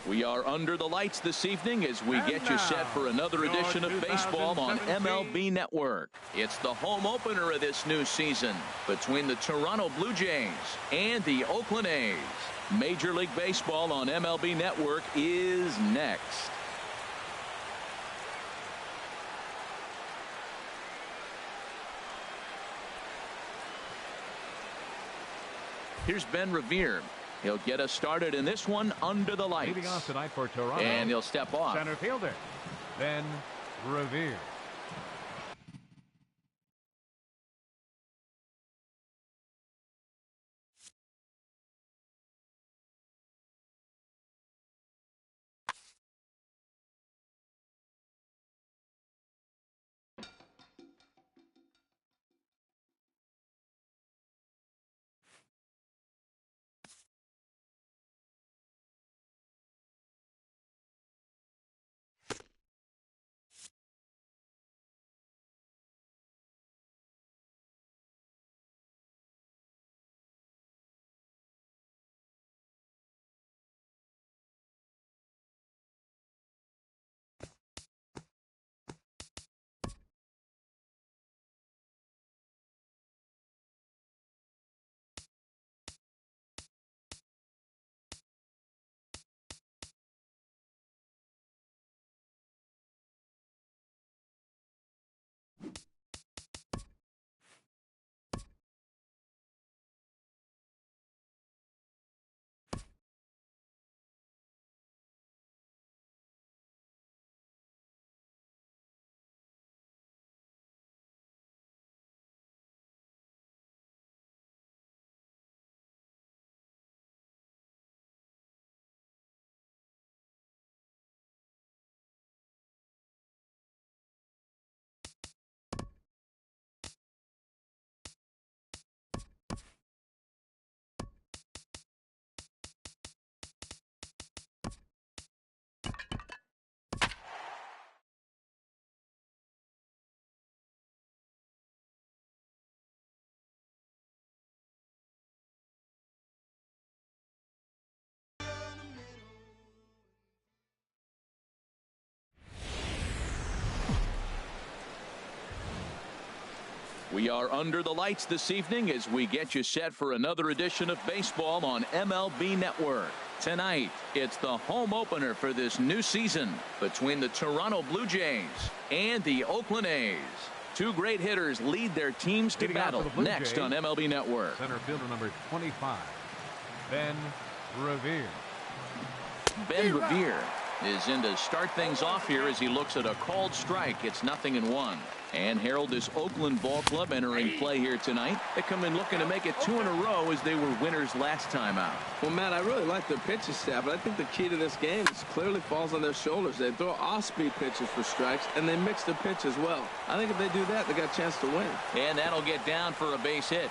We are under the lights this evening as we get you set for another edition of baseball on MLB Network. It's the home opener of this new season between the Toronto Blue Jays and the Oakland A's. Major League Baseball on MLB Network is next. Here's Ben Revere. He'll get us started in this one under the lights. Leading off tonight for Toronto. And he'll step off. Center fielder, Ben Revere. We are under the lights this evening as we get you set for another edition of baseball on MLB Network. Tonight, it's the home opener for this new season between the Toronto Blue Jays and the Oakland A's. Two great hitters lead their teams to battle next on MLB Network. Center fielder number 25, Ben Revere. Ben Revere is in to start things off here as he looks at a called strike. It's 0-1. And Harold, this Oakland ball club entering play here tonight. They come in looking to make it 2 in a row as they were winners last time out. Well, Matt, I really like their pitching staff, but I think the key to this game clearly falls on their shoulders. They throw off-speed pitches for strikes, and they mix the pitch as well. I think if they do that, they got a chance to win. And that'll get down for a base hit.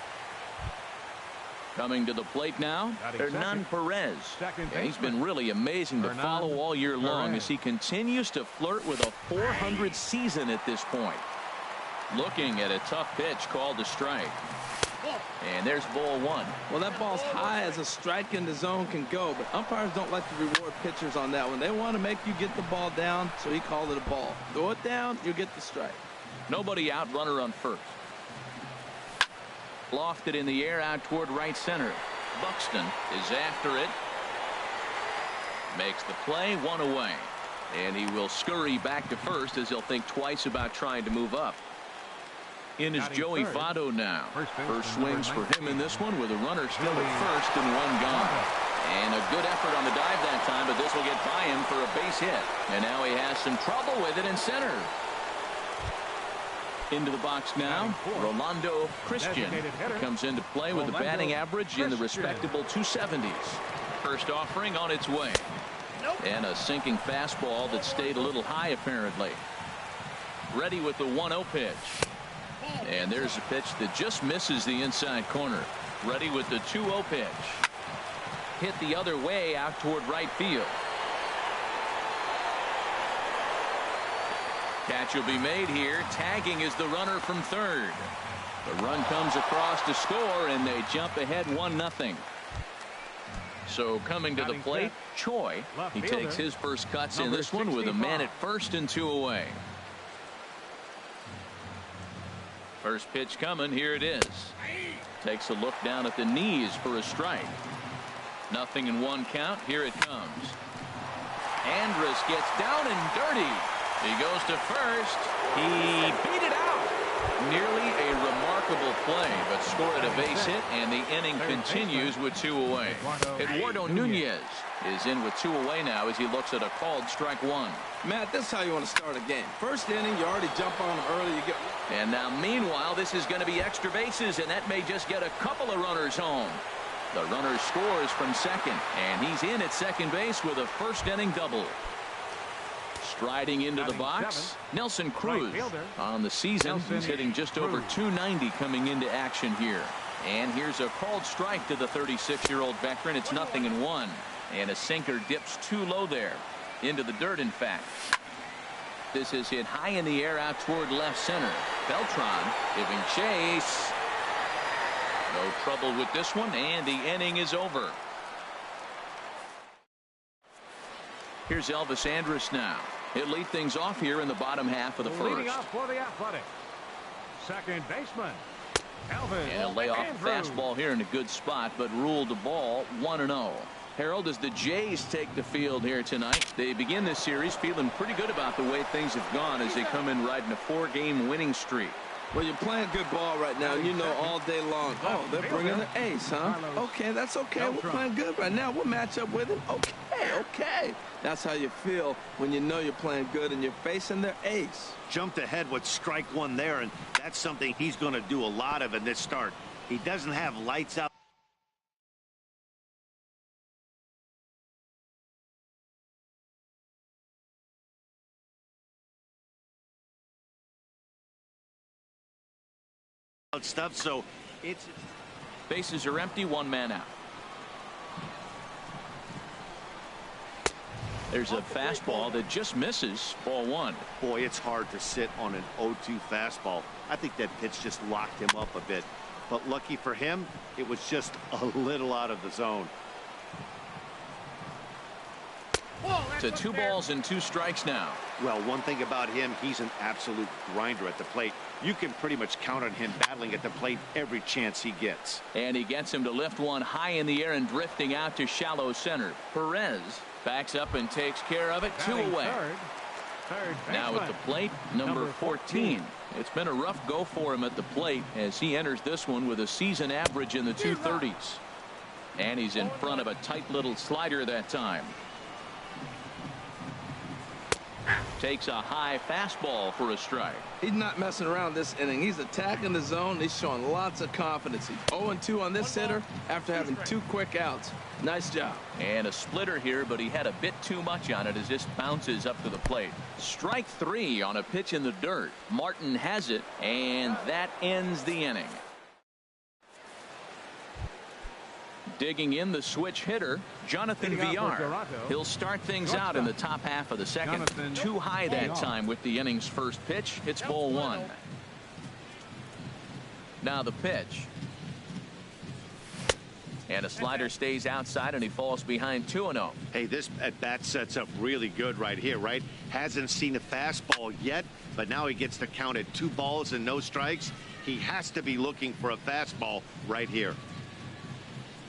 Coming to the plate now, Hernan Perez. Yeah, he's been really amazing to follow all year long as he continues to flirt with a .400 season at this point. Looking at a tough pitch called a strike. And there's ball one. Well, that ball's high as a strike in the zone can go, but umpires don't like to reward pitchers on that one. They want to make you get the ball down, so he called it a ball. Throw it down, you get the strike. Nobody out, runner on first. Lofted in the air out toward right center. Buxton is after it. Makes the play, 1 away. And he will scurry back to first as he'll think twice about trying to move up. In is Joey Votto now. First swings for him in this one with a runner still at first and 1 gone. And a good effort on the dive that time, but this will get by him for a base hit. And now he has some trouble with it in center. Into the box now, Rolando Christian comes into play with a batting average in the respectable 270s. First offering on its way. And a sinking fastball that stayed a little high apparently. Ready with the 1-0 pitch. And there's a pitch that just misses the inside corner. Ready with the 2-0 pitch. Hit the other way out toward right field. Catch will be made here. Tagging is the runner from third. The run comes across to score, and they jump ahead 1-0. So coming to the plate, Choi. He takes his first cuts in this one with a man at first and 2 away. First pitch coming. Here it is. Takes a look down at the knees for a strike. 0-1 count. Here it comes. Andrus gets down and dirty. He goes to first. He beat it out. Nearly a remarkable play, but scored a base hit, and the inning continues with 2 away. Eduardo Nunez is in with 2 away now as he looks at a called strike 1. Matt, this is how you want to start a game. First inning, you already jump on them early. You get. And now, meanwhile, this is going to be extra bases, and that may just get a couple of runners home. The runner scores from second, and he's in at second base with a first inning double. Striding into the box, Nelson Cruz. On the season, he's hitting just over 290 coming into action here. And here's a called strike to the 36-year-old veteran. It's 0-1. And a sinker dips too low there. Into the dirt, in fact. This is hit high in the air out toward left center. Beltran giving chase. No trouble with this one, and the inning is over. Here's Elvis Andrus now. He'll lead things off here in the bottom half of the first. Leading off for the Athletics, second baseman, Elvis And a layoff fastball here in a good spot, but ruled the ball 1-0. Harold, as the Jays take the field here tonight, they begin this series feeling pretty good about the way things have gone as they come in riding a 4-game winning streak. Well, you're playing good ball right now, and you know all day long. Oh, they're bringing the ace, huh? Okay, that's okay. We're playing good right now. We'll match up with him. Okay. That's how you feel when you know you're playing good and you're facing their ace. Jumped ahead with strike 1 there, and that's something he's going to do a lot of in this start. He doesn't have lights out stuff, so it's bases are empty, 1 man out. There's a fastball that just misses. Ball 1. Boy, it's hard to sit on an 0-2 fastball. I think that pitch just locked him up a bit, but lucky for him, it was just a little out of the zone. To 2 balls and 2 strikes now. Well, one thing about him, he's an absolute grinder at the plate. You can pretty much count on him battling at the plate every chance he gets. And he gets him to lift one high in the air and drifting out to shallow center. Perez backs up and takes care of it. 2 away. Now at the plate, number 14. It's been a rough go for him at the plate as he enters this one with a season average in the 230s. And he's in front of a tight little slider that time. Takes a high fastball for a strike. He's not messing around this inning. He's attacking the zone. He's showing lots of confidence. He's 0-2 on this hitter after having 2 quick outs. Nice job. And a splitter here, but he had a bit too much on it as this bounces up to the plate. Strike 3 on a pitch in the dirt. Martin has it, and that ends the inning. Digging in the switch hitter, Jonathan Villar. He'll start things out in the top half of the second. Too high that time with the inning's first pitch. It's ball 1. Now the pitch. And a slider stays outside, and he falls behind 2-0. Hey, this at bat sets up really good right here, right? Hasn't seen a fastball yet, but now he gets the count at 2 balls and no strikes. He has to be looking for a fastball right here.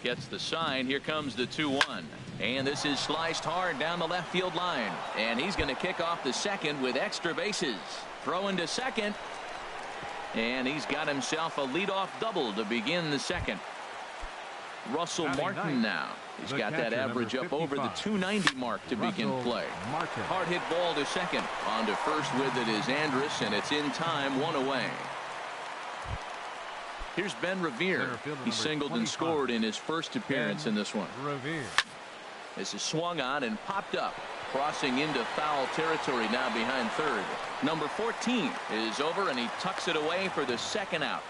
Gets the sign. Here comes the 2-1. And this is sliced hard down the left field line. And he's going to kick off the second with extra bases. Throwing to second. And he's got himself a leadoff double to begin the second. Russell Martin now. He's got that average up over the 290 mark to begin play. Hard hit ball to second. On to first with it is Andrus, and it's in time, 1 away. Here's Ben Revere. He singled and scored in his first appearance in this one. This is swung on and popped up. Crossing into foul territory now behind third. Number 14 is over, and he tucks it away for the second out.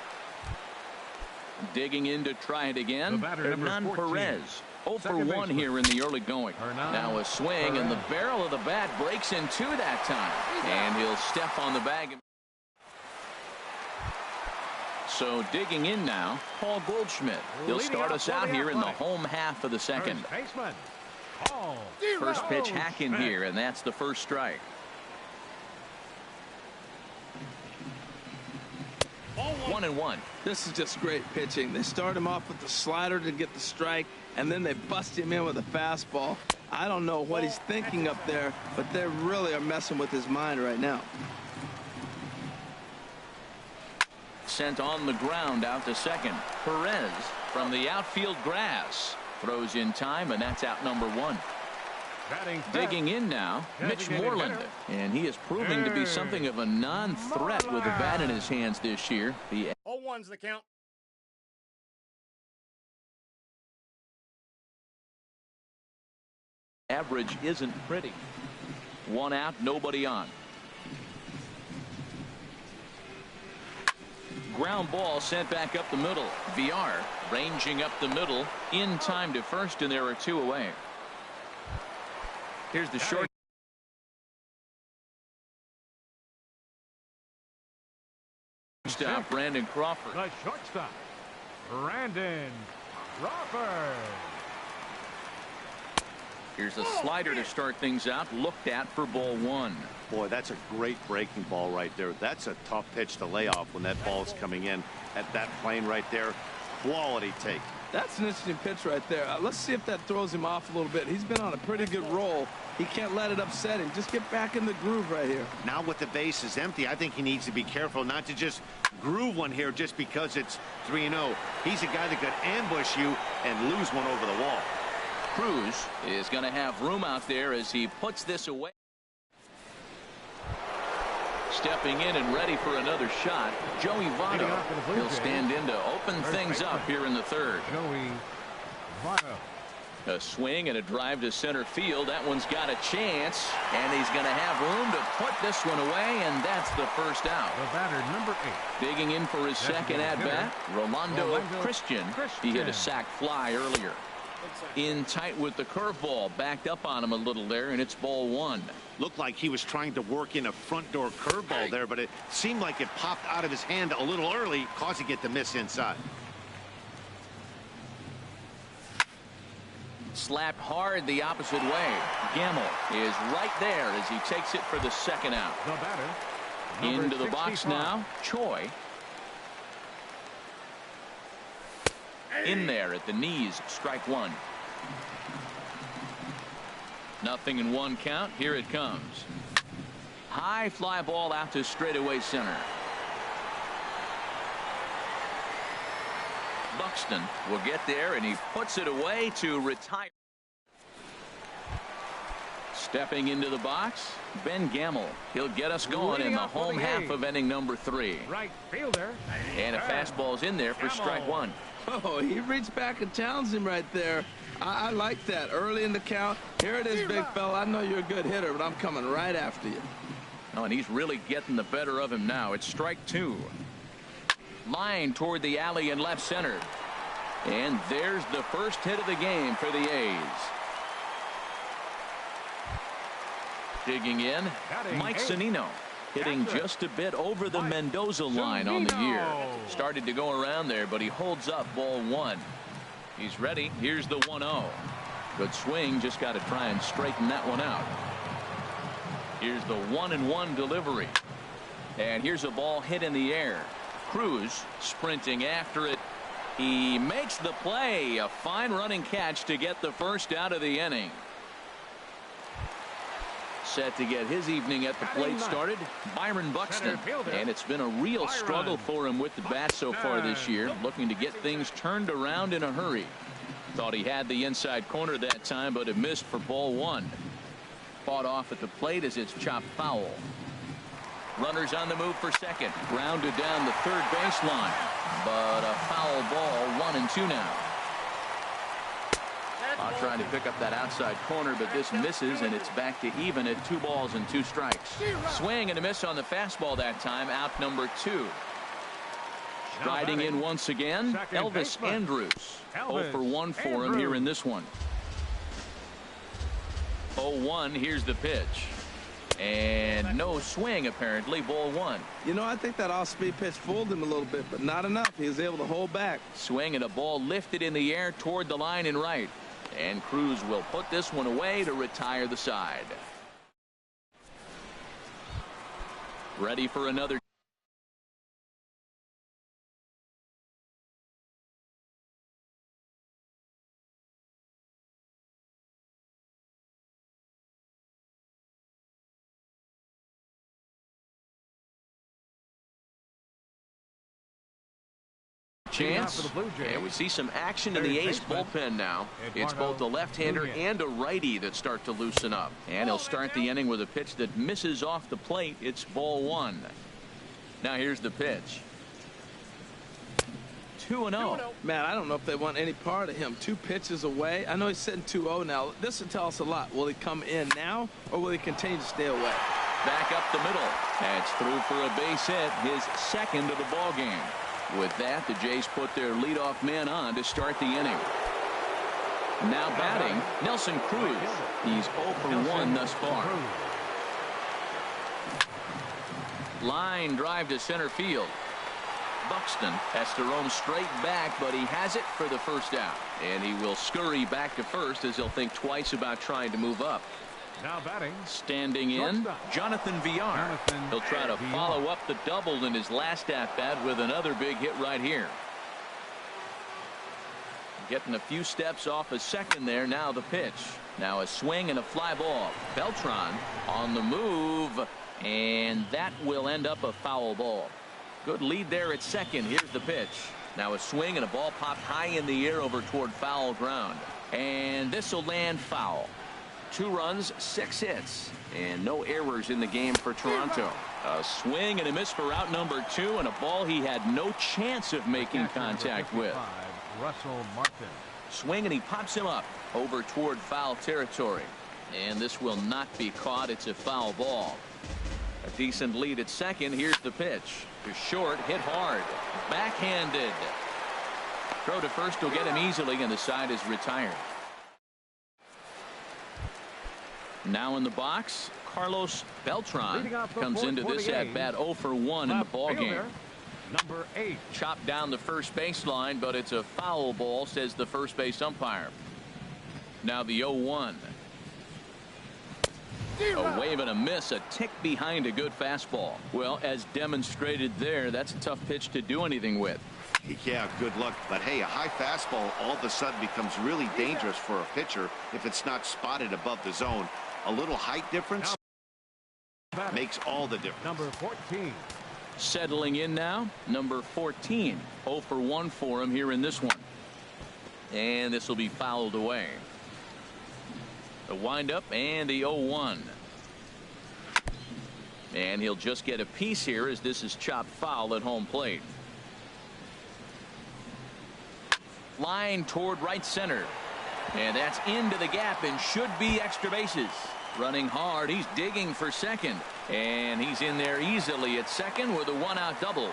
Digging in to try it again. Hernan Perez. 0 for 1 here in the early going. Now a swing, and the barrel of the bat breaks in 2 that time. And he'll step on the bag. So digging in now, Paul Goldschmidt. He'll start us out here in the home half of the second. First pitch hack in here, and that's the first strike. 1-1. This is just great pitching. They start him off with the slider to get the strike, and then they bust him in with a fastball. I don't know what he's thinking up there, but they really are messing with his mind right now. Sent on the ground out to second. Perez from the outfield grass throws in time, and that's out number 1. Digging in now, Mitch Moreland, and he is proving to be something of a non-threat with the bat in his hands this year. The 0-1's the count. average isn't pretty. 1 out, nobody on. Ground ball sent back up the middle. VR ranging up the middle in time to first, and there are 2 away. Here's the short. Shortstop Brandon Crawford. The shortstop, Brandon Crawford. Here's a slider to start things out. Looked at for ball 1. Boy, that's a great breaking ball right there. That's a tough pitch to lay off when that ball's coming in at that plane right there. Quality take. That's an interesting pitch right there. Let's see if that throws him off a little bit. He's been on a pretty good roll. He can't let it upset him. Just get back in the groove right here. Now with the base is empty, I think he needs to be careful not to just groove one here just because it's 3-0. He's a guy that could ambush you and lose one over the wall. Cruz is going to have room out there as he puts this away. Stepping in and ready for another shot, Joey Votto. He'll stand in to open things up here in the third. Joey Votto. A swing and a drive to center field. That one's got a chance, and he's going to have room to put this one away, and that's the first out. The batter, number 8. Digging in for his second at-bat, Rolando Christian. He hit a sac fly earlier. In tight with the curveball, backed up on him a little there, and it's ball 1. Looked like he was trying to work in a front door curveball there, but it seemed like it popped out of his hand a little early, causing it to miss inside. Slapped hard the opposite way. Gamble is right there as he takes it for the second out. The batter, into the box now, Choi. In there at the knees, strike 1. 0-1 count. Here it comes. High fly ball out to straightaway center. Buxton will get there, and he puts it away to retire. Stepping into the box, Ben Gamble. He'll get us going in the home half of inning number 3. Right fielder. And a fastball's in there for strike 1. Oh, he reached back and challenged him right there. I like that. Early in the count. Here it is, big fella. I know you're a good hitter, but I'm coming right after you. Oh, and he's really getting the better of him now. It's strike 2. Line toward the alley in left center. And there's the first hit of the game for the A's. Digging in, Mike Zunino. Hitting just a bit over the Mendoza line on the year. Started to go around there, but he holds up ball 1. He's ready. Here's the 1-0. Good swing. Just got to try and straighten that one out. Here's the 1-1 delivery. And here's a ball hit in the air. Cruz sprinting after it. He makes the play. A fine running catch to get the first out of the inning. Set to get his evening at the plate started, Byron Buxton. And it's been a real struggle for him with the bat so far this year, looking to get things turned around in a hurry. Thought he had the inside corner that time, but it missed for ball 1. Fought off at the plate as it's chopped foul. Runners on the move for second. Grounded down the third baseline, but a foul ball. 1-2 now. Trying to pick up that outside corner, but this misses, and it's back to even at 2 balls and 2 strikes. Swing and a miss on the fastball that time. Out number 2. Striding in once again, Elvis Andrus. 0 for 1 for him here in this one. 0-1. Here's the pitch. And no swing, apparently. Ball one. You know, I think that off-speed pitch fooled him a little bit, but not enough. He was able to hold back. Swing and a ball lifted in the air toward the line and right. And Cruz will put this one away to retire the side. Ready for another. Chance, and we see some action in the A's bullpen now. It's both a left-hander and a righty that start to loosen up, and he'll start the inning with a pitch that misses off the plate. It's ball one. Now here's the pitch. 2-0. Man, I don't know if they want any part of him. 2 pitches away. I know he's sitting 2-0 now. This will tell us a lot. Will he come in now, or will he continue to stay away? Back up the middle. That's through for a base hit, his second of the ball game. With that, the Jays put their leadoff man on to start the inning. Now batting, Nelson Cruz. He's 0 for 1 thus far. Line drive to center field. Buxton has to roam straight back, but he has it for the first out. And he will scurry back to first as he'll think twice about trying to move up. Now batting. Standing in, Jonathan Villar. He'll try to follow up the double in his last at-bat with another big hit right here. Getting a few steps off a second there. Now the pitch. Now a swing and a fly ball. Beltran on the move, and that will end up a foul ball. Good lead there at second. Here's the pitch. Now a swing and a ball popped high in the air over toward foul ground. And this will land foul. 2 runs, 6 hits, and no errors in the game for Toronto. A swing and a miss for out number 2, and a ball he had no chance of making contact with. Russell Martin. Swing and he pops him up over toward foul territory. And this will not be caught. It's a foul ball. A decent lead at second. Here's the pitch. To short, hit hard. Backhanded. Throw to first will get him easily, and the side is retired. Now in the box, Carlos Beltran comes into this at bat 0 for 1 in the ball game. Number 8. Chopped down the first baseline, but it's a foul ball, says the first base umpire. Now the 0-1. A wave and a miss, a tick behind a good fastball. Well, as demonstrated there, that's a tough pitch to do anything with. Yeah, good luck. But hey, a high fastball all of a sudden becomes really dangerous for a pitcher if it's not spotted above the zone. A little height difference makes all the difference. Number 14. Settling in now, number 14. 0 for 1 for him here in this one. And this will be fouled away. The windup and the 0-1. And he'll just get a piece here as this is chopped foul at home plate. Line toward right center. And that's into the gap and should be extra bases. Running hard. He's digging for second. And he's in there easily at second with a 1-out double.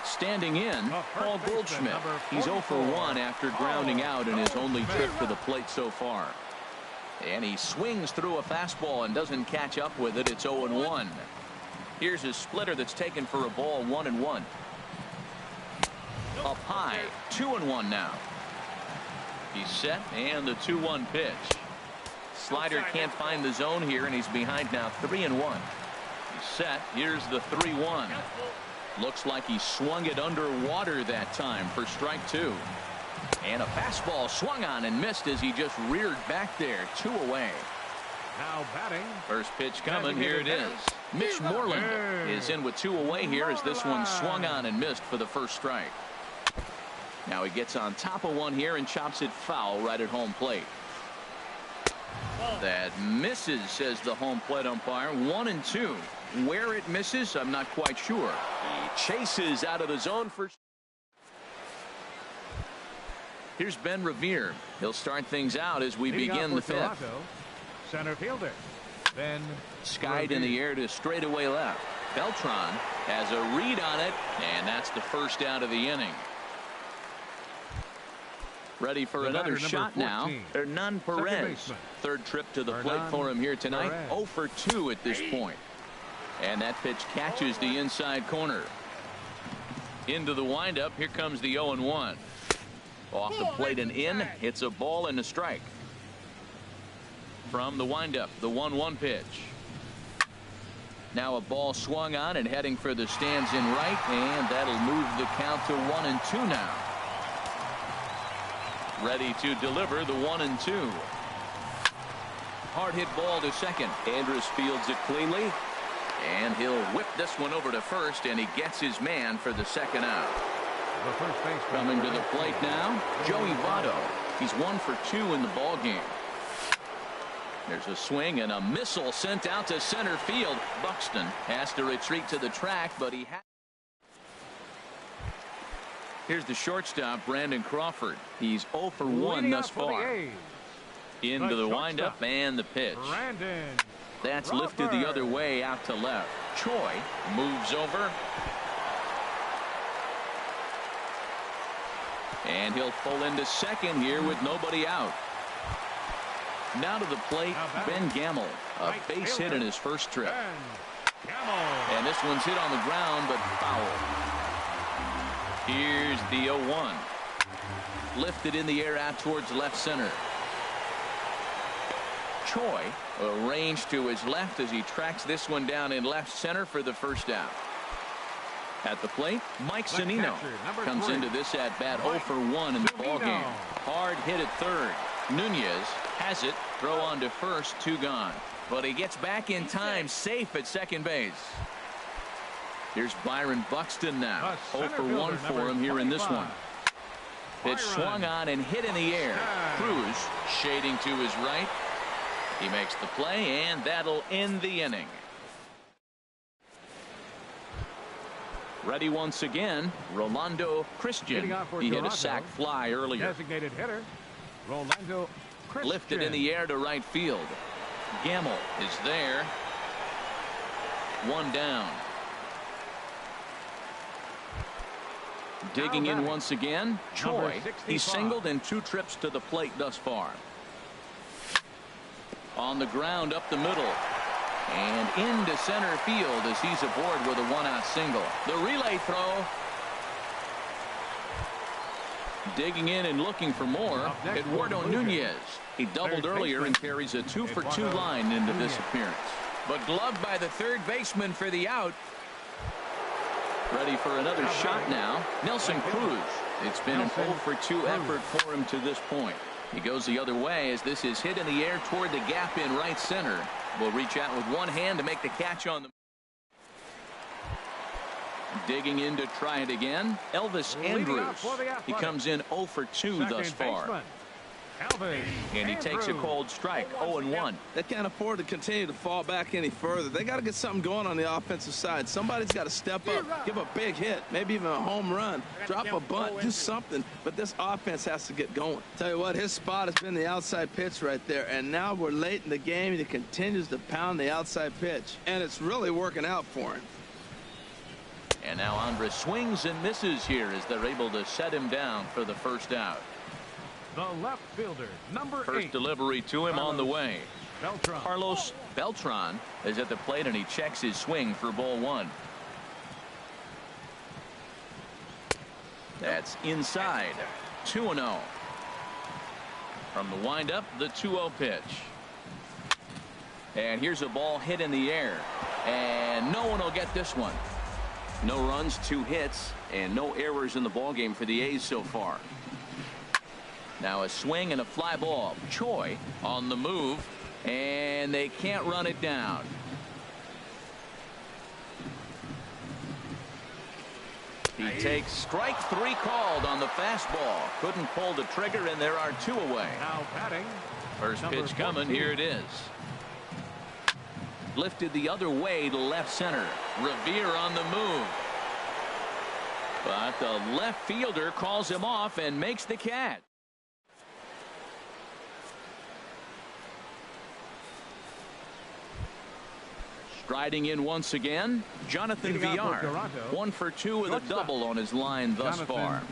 Standing in, Paul Goldschmidt. He's 0 for 1 after grounding out in his only trip to the plate so far. And he swings through a fastball and doesn't catch up with it. It's 0-1. Here's his splitter that's taken for a ball, 1-1. Up high, 2-1 now. He's set, and the 2-1 pitch. Slider can't find the zone here, and he's behind now, 3-1. He's set. Here's the 3-1. Looks like he swung it underwater that time for strike 2. And a fastball swung on and missed as he just reared back there. 2 away. Now batting. First pitch coming. Here it is. Mitch Moreland is in with 2 away here as this one swung on and missed for the first strike. Now he gets on top of one here and chops it foul right at home plate. That misses, says the home plate umpire. 1-2. Where it misses, I'm not quite sure. He chases out of the zone for. Here's Ben Revere. He'll start things out as we begin the 5th. Center fielder. Ben skied in the air to straightaway left. Beltran has a read on it, and that's the first out of the inning. Ready for another shot now. Hernan Perez. Third trip to the plate for him here tonight. 0 for 2 at this point. And that pitch catches the inside corner. Into the windup. Here comes the 0-1. Off the plate and in. It's a ball and a strike. From the windup, the 1-1 pitch. Now a ball swung on and heading for the stands in right, and that'll move the count to 1-2 now. Ready to deliver the 1-2. Hard hit ball to second. Andrus fields it cleanly, and he'll whip this one over to first, and he gets his man for the second out. Coming to the plate now, Joey Votto. He's 1 for 2 in the ball game. There's a swing and a missile sent out to center field. Buxton has to retreat to the track, but he has. Here's the shortstop, Brandon Crawford. He's 0 for 1 thus far. Into the windup and the pitch. That's lifted the other way out to left. Choi moves over. And he'll pull into second here with nobody out. Now to the plate, Ben Gamel. A base hit in his first trip. And this one's hit on the ground, but foul. Here's the 0-1. Lifted in the air out towards left center. Choi arranged to his left as he tracks this one down in left center for the first out. At the plate, Mike Zunino comes into this at bat 0 for 1 in the ballgame. Hard hit at third. Nunez has it. Throw on to first. 2 gone. But he gets back in time, safe at second base. Here's Byron Buxton now. 0 for 1 for him here in this one. Pitch swung on and hit in the air. Cruz shading to his right. He makes the play, and that'll end the inning. Ready once again, Rolando Christian. He hit a sac fly earlier. Designated hitter, Rolando Christian. Lifted in the air to right field. Gamel is there. 1 down. Digging in once again, Choi. He's singled in 2 trips to the plate thus far. On the ground up the middle. And into center field as he's aboard with a 1-out single. The relay throw. Digging in and looking for more. Eduardo Nunez. He doubled earlier and carries a 2 for 2 line into this appearance. But gloved by the third baseman for the out. Ready for another shot now. Nelson Cruz. It's been an 0 for 2 effort for him to this point. He goes the other way as this is hit in the air toward the gap in right center. Will reach out with one hand to make the catch on the. Digging in to try it again. Elvis Andrus. He comes in 0 for 2 thus far. And he takes a cold strike. 0-1. They can't afford to continue to fall back any further. They got to get something going on the offensive side. Somebody's got to step up, give a big hit, maybe even a home run, drop a bunt, do something. But this offense has to get going. Tell you what, his spot has been the outside pitch right there. And now we're late in the game, and he continues to pound the outside pitch. And it's really working out for him. And now Andrus swings and misses here as they're able to set him down for the first out. The left fielder, number 8. First delivery to him on the way. Carlos Beltran is at the plate, and he checks his swing for ball 1. That's inside. 2-0. From the windup, the 2-0 pitch. And here's a ball hit in the air. And no one will get this one. No runs, 2 hits, and no errors in the ballgame for the A's so far. Now a swing and a fly ball. Choi on the move, and they can't run it down. He takes strike 3 called on the fastball. Couldn't pull the trigger, and there are 2 away. Now batting. First pitch coming. Here it is. Lifted the other way to left center. Revere on the move. But the left fielder calls him off and makes the catch. Striding in once again, Jonathan Villar. 1 for 2 with a double on his line thus far.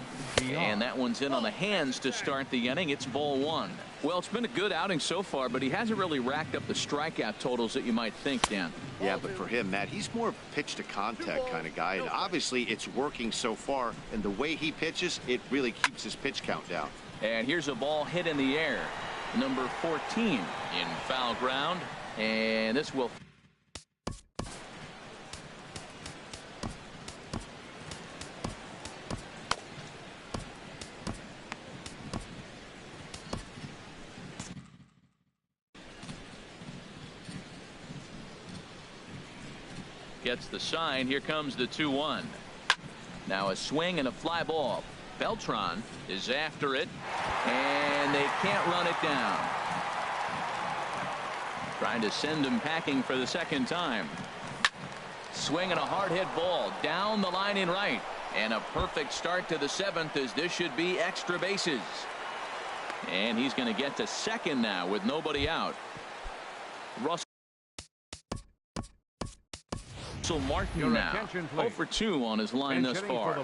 And that one's in on the hands to start the inning. It's ball 1. Well, it's been a good outing so far, but he hasn't really racked up the strikeout totals that you might think, Dan. Yeah, but for him, Matt, he's more of a pitch to contact kind of guy. And obviously, it's working so far. And the way he pitches, it really keeps his pitch count down. And here's a ball hit in the air. Number 14 in foul ground. And this will... Gets the sign. Here comes the 2-1. Now a swing and a fly ball. Beltran is after it, and they can't run it down. Trying to send him packing for the second time. Swing and a hard hit ball down the line in right, and a perfect start to the 7th, as this should be extra bases. And he's going to get to second now with nobody out. Russell Martin now 0 for 2 on his line thus far.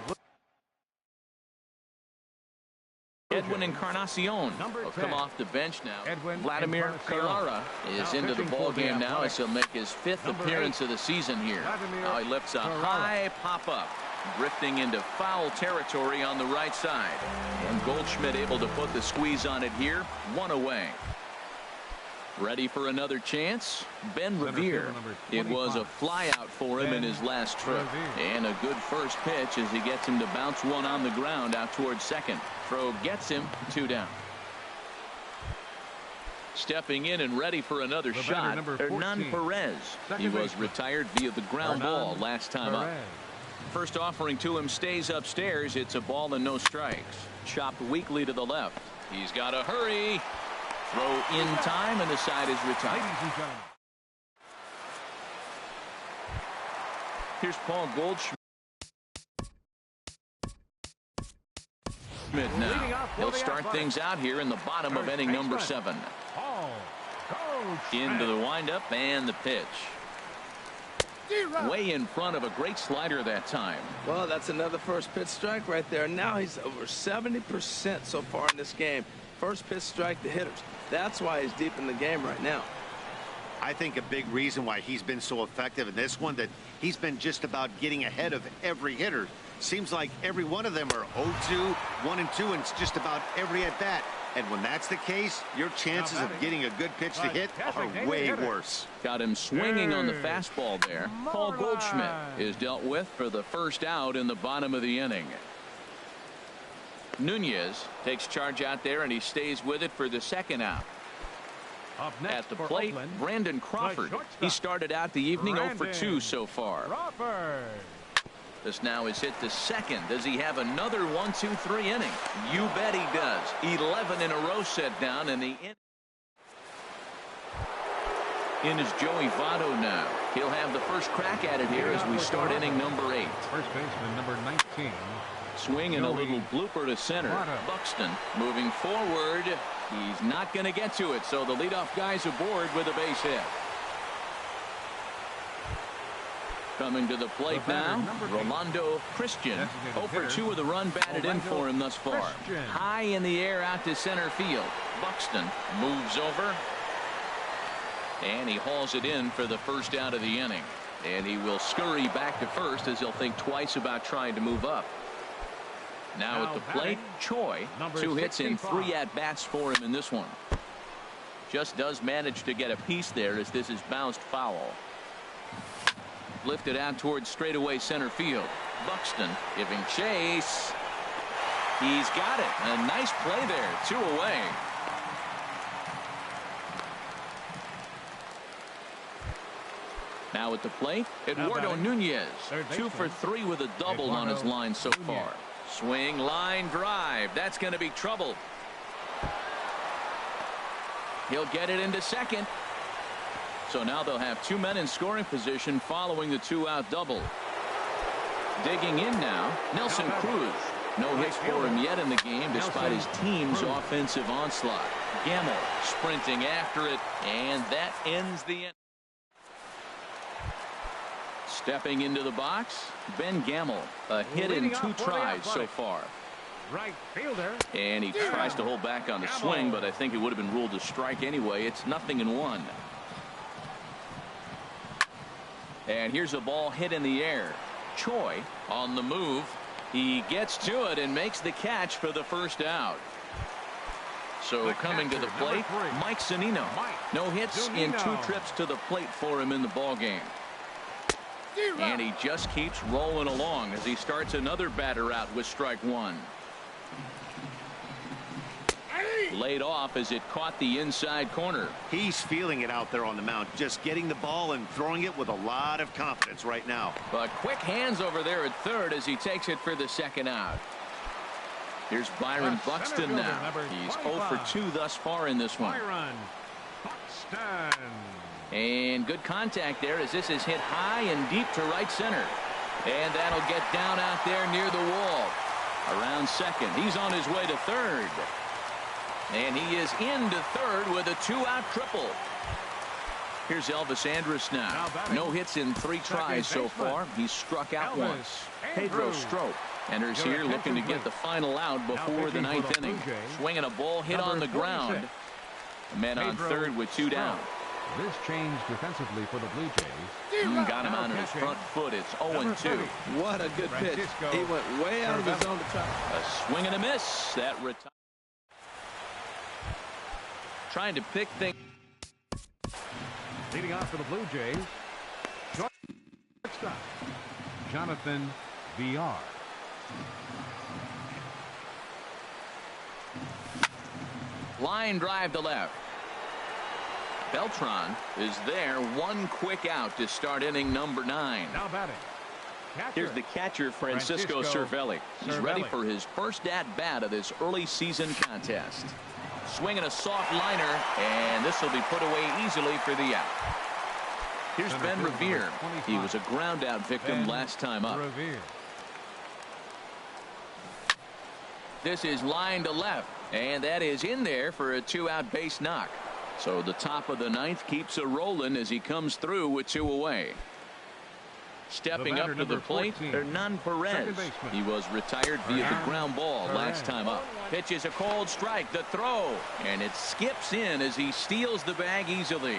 Edwin Encarnacion will come off the bench now. Vladimir Carrara is into the ball game now as he'll make his 5th appearance of the season here. Now he lifts a high pop-up, drifting into foul territory on the right side. And Goldschmidt able to put the squeeze on it here. 1 away. Ready for another chance? Ben Revere. It was a flyout for him in his last trip. And a good first pitch as he gets him to bounce one on the ground out towards second. Throw gets him 2 down. Stepping in and ready for another shot, Hernan Perez. He was retired via the ground ball last time up. First offering to him stays upstairs. It's a ball and no strikes. Chopped weakly to the left. He's got to hurry. Throw in time, and the side is retired. Here's Paul Goldschmidt now. He'll start things out here in the bottom of inning number 7. Into the windup and the pitch. Way in front of a great slider that time. Well, that's another first pitch strike right there. Now he's over 70% so far in this game. First pitch strike to hitters. That's why he's deep in the game right now. I think a big reason why he's been so effective in this one, that he's been just about getting ahead of every hitter. Seems like every one of them are 0-2, 1-2, and it's just about every at bat. And when that's the case, your chances of getting a good pitch to hit are way worse. Got him swinging on the fastball there. Paul Goldschmidt is dealt with for the first out in the bottom of the inning. Nunez takes charge out there, and he stays with it for the second out. At the plate, Brandon Crawford. He started out the evening 0 for 2 so far. This now is hit to second. Does he have another 1-2-3 inning? You bet he does. 11 in a row set down in the inning. In is Joey Votto now. He'll have the first crack at it here as we start inning number 8. First baseman number 19. Swing and a little blooper to center. Buxton moving forward. He's not going to get to it, so the leadoff guy's aboard with a base hit. Coming to the plate now, Rolando Christian. 0 for 2 with a run batted in for him thus far. High in the air out to center field. Buxton moves over, and he hauls it in for the first out of the inning. And he will scurry back to first as he'll think twice about trying to move up. Now at the plate, Choi. 2 hits in 3 at-bats for him in this one. Just does manage to get a piece there as this is bounced foul. Lifted out towards straightaway center field. Buxton giving chase. He's got it. A nice play there. 2 away. Now at the plate, Eduardo Nunez. 2 for 3 with a double on his line so far. Swing, line drive. That's going to be trouble. He'll get it into second. So now they'll have 2 men in scoring position following the 2-out double. Digging in now, Nelson Cruz. No hits for him yet in the game despite his team's offensive onslaught. Gamble sprinting after it, and that ends the inning. Stepping into the box, Ben Gamble. A hit in 2 tries so far. Right fielder. And he tries to hold back on the swing, but I think it would have been ruled a strike anyway. It's 0-1. And here's a ball hit in the air. Choi on the move. He gets to it and makes the catch for the first out. So coming to the plate, Mike Zunino. No hits in 2 trips to the plate for him in the ball game. And he just keeps rolling along as he starts another batter out with strike 1. Laid off as it caught the inside corner. He's feeling it out there on the mound, just getting the ball and throwing it with a lot of confidence right now. But quick hands over there at third as he takes it for the second out. Here's Byron Buxton now. He's 0 for 2 thus far in this one. Byron Buxton. And good contact there as this is hit high and deep to right center. And that'll get down out there near the wall. Around second. He's on his way to third. And he is into third with a 2-out triple. Here's Elvis Andrus now. No hits in 3 tries so far. He's struck out once. Pedro Strop enters here looking to get the final out before the 9th inning. Swinging a ball hit on the ground. A man on third with 2 down. This change defensively for the Blue Jays. Got him on his front foot. It's 0-2. What a good pitch. He went way out of the zone to try. A swing and a miss. That retires. Trying to pick things. Leading off for the Blue Jays, shortstop Jonathan VR. Line drive to left. Beltran is there. 1 quick out to start inning number 9. Now batting. Here's the catcher, Francisco Cervelli. He's ready for his first at-bat of this early season contest. Swinging a soft liner, and this will be put away easily for the out. Here's Ben Revere. He was a ground-out victim last time up. This is line to left, and that is in there for a 2-out base knock. So the top of the 9th keeps a rolling as he comes through with 2 away. Stepping up to the plate, Hernan Perez. He was retired via the ground ball last time up. Pitches a cold strike, the throw, and it skips in as he steals the bag easily.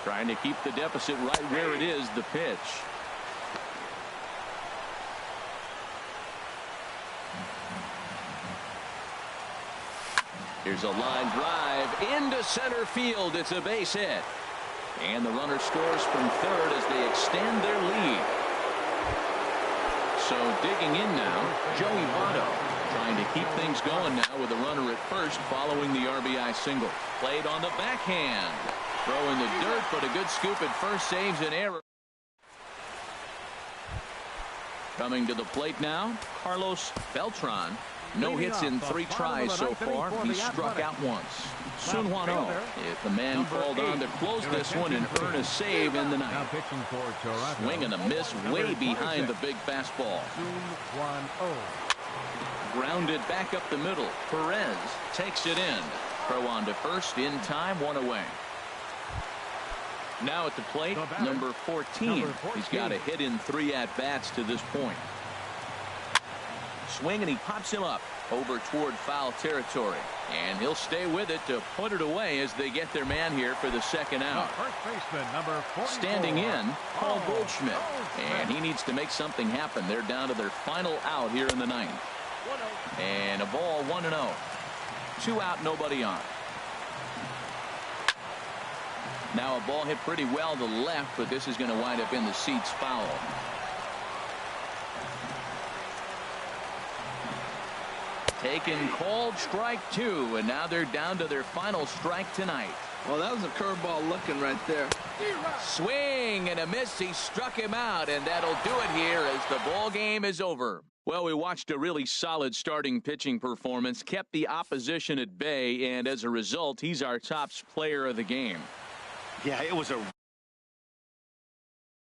Trying to keep the deficit right where it is, the pitch. Here's a line drive into center field. It's a base hit. And the runner scores from third as they extend their lead. So digging in now, Joey Votto trying to keep things going now with a runner at first following the RBI single. Played on the backhand. Throwing the dirt, but a good scoop at first, saves an error. Coming to the plate now, Carlos Beltran. No hits in 3 tries so far. He struck out once. Soon Juan O. If the man called on to close this one and earn a save in the 9th. Swing and a miss way behind the big fastball. Grounded back up the middle. Perez takes it in. Throw on to first in time, 1 away. Now at the plate, number 14. He's got a hit in 3 at-bats to this point. Swing and he pops him up over toward foul territory, and he'll stay with it to put it away as they get their man here for the second out. First baseman, number 44. Standing in, Paul Goldschmidt, and he needs to make something happen. They're down to their final out here in the 9th. And a ball, 1-0. 2 out, nobody on. Now a ball hit pretty well to the left, but this is going to wind up in the seats foul. Taken called strike 2, and now they're down to their final strike tonight. Well, that was a curveball looking right there. Swing and a miss. He struck him out, and that'll do it here as the ball game is over. Well, we watched a really solid starting pitching performance, kept the opposition at bay, and as a result, he's our top player of the game. Yeah, it was a